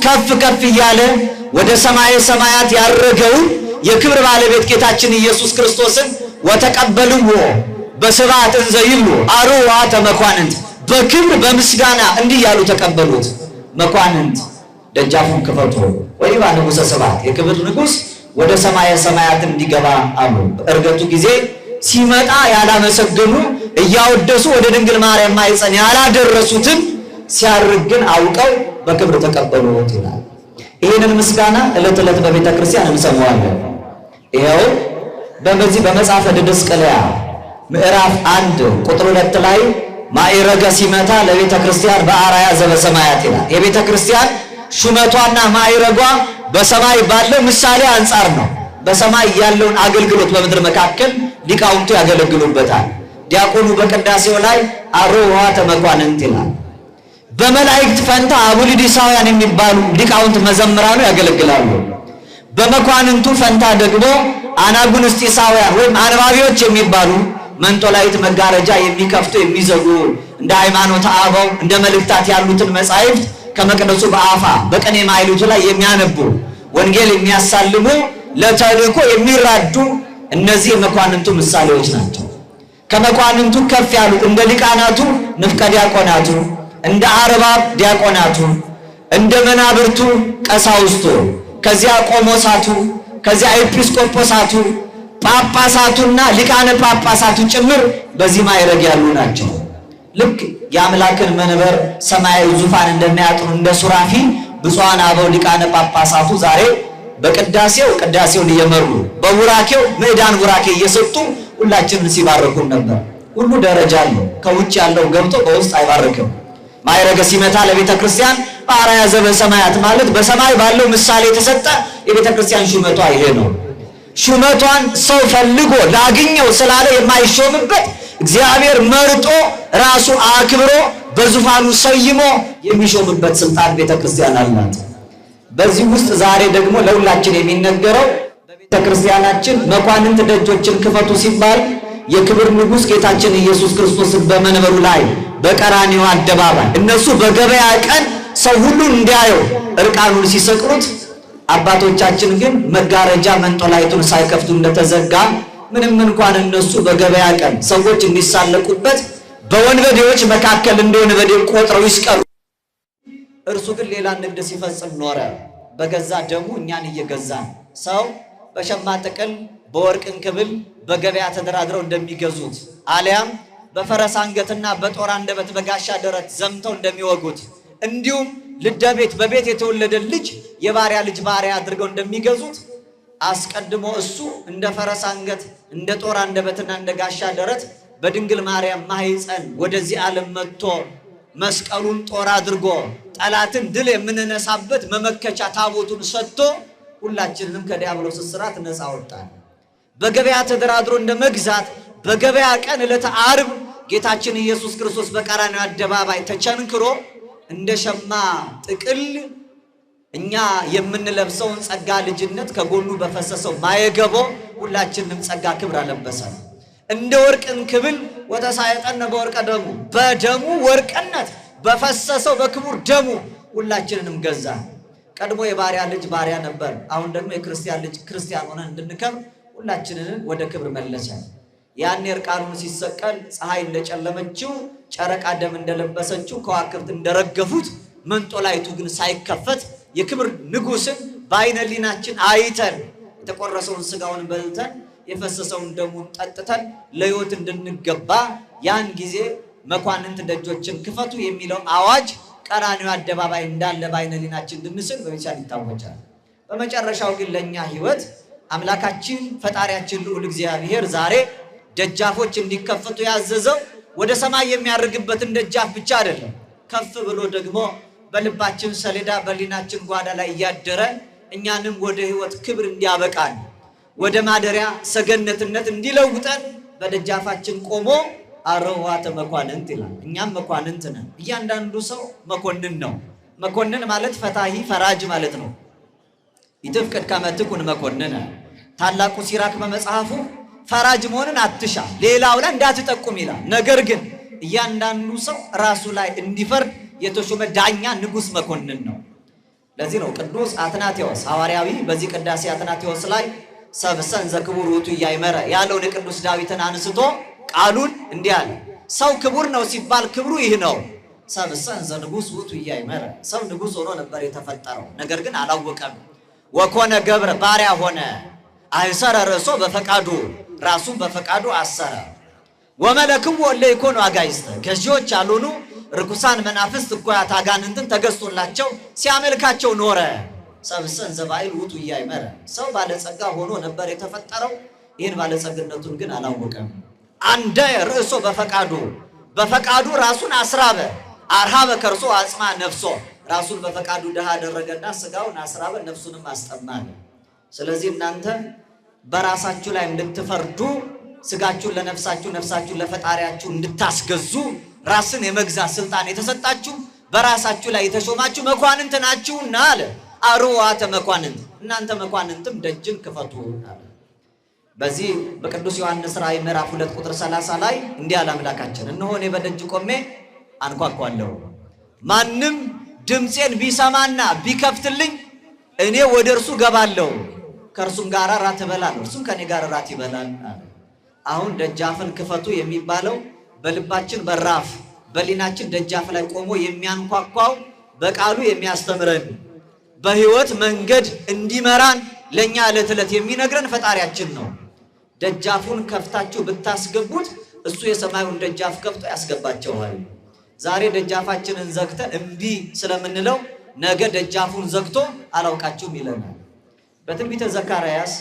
ከፍ ከፍ እያለ ወደ ሰማየ ሰማያት ያረገው የክብር ባለቤት ጌታችን ኢየሱስ ክርስቶስን ወተቀበልዎ በስብሐት እንዘ ይብሉ አርዋተ መኳንንት በክብር በምስጋና እንዲህ ያሉ ተቀበሉት። መኳንንት ደጃፉን ክፈቱ ወይባ ንጉሠ ስብሐት የክብር ንጉሥ ወደ ሰማየ ሰማያት እንዲገባ አሉ። በእርገቱ ጊዜ ሲመጣ ያላመሰገኑ እያወደሱ ወደ ድንግል ማርያም ማኅፀን ያላደረሱትን ሲያርግ ግን አውቀው በክብር ተቀበሉት ይላል። ይህንን ምስጋና ዕለት ዕለት በቤተ ክርስቲያን እንሰማዋለን። ይኸው በዚህ በመጽሐፈ ድድስቅልያ ምዕራፍ 1 ቁጥር 2 ላይ ማዕረገ ሲመታ ለቤተ ክርስቲያን በአርአያ ዘበሰማያት ይላል። የቤተ ክርስቲያን ሹመቷና ማዕረጓ በሰማይ ባለው ምሳሌ አንጻር ነው። በሰማይ ያለውን አገልግሎት በምድር መካከል ሊቃውንቱ ያገለግሉበታል። ዲያቆኑ በቅዳሴው ላይ አርዋተ መኳንንት ይላል። በመላእክት ፈንታ አቡሊዲሳውያን የሚባሉ ሊቃውንት መዘምራኑ ያገለግላሉ። በመኳንንቱ ፈንታ ደግሞ አናጉንስጢሳውያን ወይም አንባቢዎች የሚባሉ መንጦላይት መጋረጃ የሚከፍቱ የሚዘጉ እንደ ሃይማኖተ አበው እንደ መልእክታት ያሉትን መጻሕፍት ከመቅደሱ በአፋ በቅኔ ማኅሌቱ ላይ የሚያነቡ ወንጌል የሚያሳልሙ ለተልእኮ የሚራዱ እነዚህ የመኳንንቱ ምሳሌዎች ናቸው። ከመኳንንቱ ከፍ ያሉት እንደ ሊቃናቱ ንፍቀ ዲያቆናቱ፣ እንደ አርባብ ዲያቆናቱ፣ እንደ መናብርቱ ቀሳውስቱ፣ ከዚያ ቆሞሳቱ፣ ከዚያ ኤጲስቆጶሳቱ፣ ጳጳሳቱና ሊቃነ ጳጳሳቱ ጭምር በዚህ ማዕረግ ያሉ ናቸው። ልክ የአምላክን መንበር ሰማያዊ ዙፋን እንደሚያጥኑ እንደ ሱራፊ ብፁዓን አበው ሊቃነ ጳጳሳቱ ዛሬ በቅዳሴው ቅዳሴውን እየመሩ በቡራኬው ምዕዳን ቡራኬ እየሰጡ ሁላችንን ሲባርኩን ነበር። ሁሉ ደረጃ አለው። ከውጭ ያለው ገብቶ በውስጥ አይባርክም። ማዕረገ ሲመታ ለቤተ ክርስቲያን በአርአያ ዘበሰማያት ማለት በሰማይ ባለው ምሳሌ የተሰጠ የቤተ ክርስቲያን ሹመቷ ይሄ ነው። ሹመቷን ሰው ፈልጎ ላግኘው ስላለ የማይሾምበት እግዚአብሔር መርጦ ራሱ አክብሮ በዙፋኑ ሰይሞ የሚሾምበት ስልጣን ቤተ ክርስቲያን አላት። በዚህ ውስጥ ዛሬ ደግሞ ለሁላችን የሚነገረው በቤተ ክርስቲያናችን መኳንንት ደጆችን ክፈቱ ሲባል የክብር ንጉሥ ጌታችን ኢየሱስ ክርስቶስን በመንበሩ ላይ በቀራንዮ አደባባይ እነሱ በገበያ ቀን ሰው ሁሉ እንዲያየው እርቃኑን ሲሰቅሉት፣ አባቶቻችን ግን መጋረጃ መንጦላይቱን ሳይከፍቱ እንደተዘጋ ምንም እንኳን እነሱ በገበያ ቀን ሰዎች እንዲሳለቁበት በወንበዴዎች መካከል እንደ ወንበዴ ቆጥረው ይስቀሉ፣ እርሱ ግን ሌላ ንግድ ሲፈጽም ኖረ። በገዛ ደሙ እኛን እየገዛን ሰው በሸማ ጥቅል በወርቅ እንክብል በገበያ ተደራድረው እንደሚገዙት አሊያም በፈረስ አንገትና በጦር አንደበት በጋሻ ደረት ዘምተው እንደሚወጉት እንዲሁም ልደቤት በቤት የተወለደ ልጅ የባሪያ ልጅ ባሪያ አድርገው እንደሚገዙት አስቀድሞ እሱ እንደ ፈረስ አንገት እንደ ጦር አንደበትና እንደ ጋሻ ደረት በድንግል ማርያም ማኅፀን ወደዚህ ዓለም መጥቶ መስቀሉን ጦር አድርጎ ጠላትን ድል የምንነሳበት መመከቻ ታቦቱን ሰጥቶ ሁላችንንም ከዲያብሎስ እስራት ነፃ አወጣን። በገበያ ተደራድሮ እንደ መግዛት በገበያ ቀን ዕለተ ዓርብ ጌታችን ኢየሱስ ክርስቶስ በቀራንዮ አደባባይ ተቸንክሮ እንደ ሸማ ጥቅል እኛ የምንለብሰውን ጸጋ ልጅነት ከጎኑ በፈሰሰው ማየገቦ ሁላችንም ጸጋ ክብር አለበሰን። እንደ ወርቅ እንክብል ወተሳየጠነ በወርቀ ደሙ በደሙ ወርቅነት በፈሰሰው በክቡር ደሙ ሁላችንንም ገዛ። ቀድሞ የባሪያ ልጅ ባሪያ ነበር። አሁን ደግሞ የክርስቲያን ልጅ ክርስቲያን ሆነን እንድንከብር ሁላችንን ወደ ክብር መለሰ። ያኔ እርቃኑን ሲሰቀል ፀሐይ እንደጨለመችው ጨረቃ ደም እንደለበሰችው ከዋክብት እንደረገፉት መንጦላይቱ ግን ሳይከፈት የክብር ንጉሥን በዓይነ ሕሊናችን አይተን የተቆረሰውን ስጋውን በልተን የፈሰሰውን ደሙን ጠጥተን ለሕይወት እንድንገባ ያን ጊዜ መኳንንት ደጆችን ክፈቱ የሚለው አዋጅ ቀራንዮ አደባባይ እንዳለ በዓይነ ሕሊናችን እንድንስል በቤተክርስቲያን ይታወጃል። በመጨረሻው ግን ለኛ ሕይወት አምላካችን ፈጣሪያችን ልዑል እግዚአብሔር ዛሬ ደጃፎች እንዲከፈቱ ያዘዘው ወደ ሰማይ የሚያርግበትን ደጃፍ ብቻ አይደለም፣ ከፍ ብሎ ደግሞ በልባችን ሰሌዳ በሕሊናችን ጓዳ ላይ እያደረ እኛንም ወደ ሕይወት ክብር እንዲያበቃን ወደ ማደሪያ ሰገነትነት እንዲለውጠን በደጃፋችን ቆሞ አርዋተ መኳንንት ይላል። እኛም መኳንንት ነን። እያንዳንዱ ሰው መኮንን ነው። መኮንን ማለት ፈታሂ ፈራጅ ማለት ነው። ይትፍቅድ ከመ ትኩን መኮንን። ታላቁ ሲራክ በመጽሐፉ ፈራጅ መሆንን አትሻ ሌላው ላይ እንዳትጠቁም ይላል። ነገር ግን እያንዳንዱ ሰው ራሱ ላይ እንዲፈርድ የተሾመ ዳኛ ንጉሥ መኮንን ነው። ለዚህ ነው ቅዱስ አትናቴዎስ ሐዋርያዊ በዚህ ቅዳሴ አትናቴዎስ ላይ ሰብሰን ዘክቡር ውእቱ ኢያእመረ ያለውን የቅዱስ ዳዊትን አንስቶ ቃሉን እንዲህ አለ። ሰው ክቡር ነው ሲባል ክብሩ ይህ ነው። ሰብሰን ዘንጉስ ውእቱ ኢያእመረ ሰው ንጉሥ ሆኖ ነበር የተፈጠረው፣ ነገር ግን አላወቀም። ወኮነ ገብረ ባሪያ ሆነ። አሰረ ርእሶ በፈቃዱ ራሱን በፈቃዱ አሰረ። ወመለክሙ እለ ይኮኑ አጋዕዝተ ገዢዎች ያልሆኑ ርኩሳን መናፍስት እኩያት አጋንንትን ተገዝቶላቸው ሲያመልካቸው ኖረ። ሰብሰን ዘባይል ውእቱ ኢያእመረ ሰው ባለጸጋ ሆኖ ነበር የተፈጠረው፣ ይህን ባለጸግነቱን ግን አላወቀም። አንደ ርእሶ በፈቃዱ ራሱን አስራበ። አርሃበ ከርሶ አጽማ ነፍሶ ራሱን በፈቃዱ ድሃ አደረገና ስጋውን አስራበ ነፍሱንም አስጠማለ። ስለዚህ እናንተ በራሳችሁ ላይ እንድትፈርዱ ስጋችሁን ለነፍሳችሁ ነፍሳችሁን ለፈጣሪያችሁ እንድታስገዙ ራስን የመግዛት ስልጣን የተሰጣችሁ በራሳችሁ ላይ የተሾማችሁ መኳንንት ናችሁና አለ። አርዋተ መኳንንት እናንተ መኳንንትም ደጅን ክፈቱ አለ። በዚህ በቅዱስ ዮሐንስ ራእይ ምዕራፍ 2 ቁጥር 30 ላይ እንዲህ አለ አምላካችን፣ እነሆ እኔ በደጅ ቆሜ አንኳኳለሁ። ማንም ድምፄን ቢሰማና ቢከፍትልኝ እኔ ወደ እርሱ ገባለሁ፣ ከእርሱም ጋር ራት እበላለሁ፣ እርሱም ከኔ ጋር ራት ይበላል አለ። አሁን ደጃፍን ክፈቱ የሚባለው በልባችን በራፍ በሊናችን ደጃፍ ላይ ቆሞ የሚያንኳኳው በቃሉ የሚያስተምረን በሕይወት መንገድ እንዲመራን ለኛ ዕለት ዕለት የሚነግረን ፈጣሪያችን ነው። ደጃፉን ከፍታችሁ ብታስገቡት እሱ የሰማዩን ደጃፍ ከፍቶ ያስገባቸዋል። ዛሬ ደጃፋችንን ዘግተን እምቢ ስለምንለው ነገ ደጃፉን ዘግቶ አላውቃችሁም ይለናል። በትንቢተ ዘካርያስ